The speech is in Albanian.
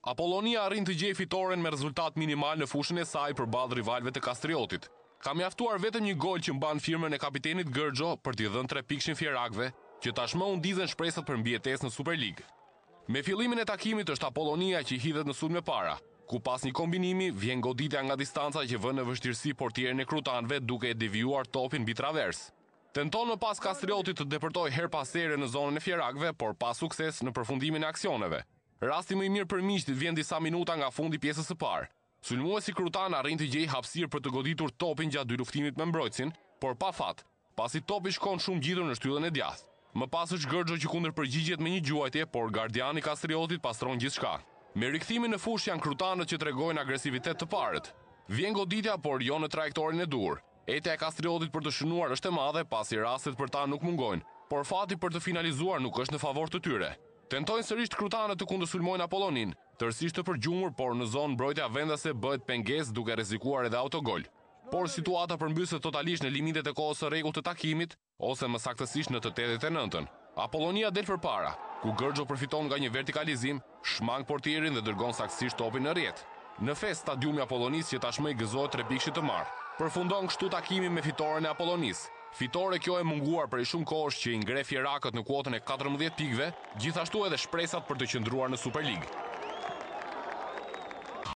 Apollonia arrin të gjejë fitoren me rezultat minimal në fushën e saj përballë rivalëve të Kastriotit. Ka mjaftuar vetëm një gol që mban firmën e kapitenit Gërgjo për t'i dhënë 3 pikë fjerakëve, që tashmë u ndizën shpresat për mbijetesë në Superligë. Me fillimin e takimit është Apollonia që hidhet në sulm me para, ku pas një kombinimi vjen goditja nga distanca që vën në vështirësi portierin e krutanëve duke e devijuar topin mbi travers. Tenton më pas Kastriotit të depërtoj her pas here në zonën e fjerakëve, por pa sukses në përfundimin e aksioneve. Rasti më i mirë për miqtë vjen disa minuta nga fundi pjesës së parë. Sulmuesi krutan arrin të gjejë hapësirë për të goditur topin gjatë 2 luftimit me mbrojtësin, por pa fat, pasi topi shkon shumë gjitur në shtyllën e djathtë. Më pas është Gërgjo që kundër përgjigjet me një gjuajtje, por gardiani Kastriotit pastron gjithçka. Me rikthimin në fushë janë krutanët që tregojnë agresivitet të parët. Vjen goditja, por jo në trajektorin e dur. Etja e Kastriotit për të shënuar është e madhe, pasi rastet për ta nuk mungojnë, por fati për të finalizuar nuk është në favor të tyre. Tentojnë sërish krutanët të kundërsulmojnë Apollonin, tërësisht të përgjumur, por në zonë mbrojtja vendase bëhet pengesë duke rrezikuar edhe autogol. Por situata përmbyset totalisht në limitet e kohës së rregullt të takimit, ose më saktësisht në të 89-ën. Apollonia del përpara, ku Gërgjo përfiton nga një vertikalizim, shmang portierin dhe dërgon saktësisht topin në rrjet. Në fest stadiumi Apollonis që tashmë i gëzohet 3 pikë të marrë. Përfundon kështu takimi me fitoren e Apollonis. Fitore kjo e munguar prej shumë kohësh që i ngre fjerakët në kuotën e 14 pikëve, gjithashtu edhe shpresat për të qëndruar në Superligë.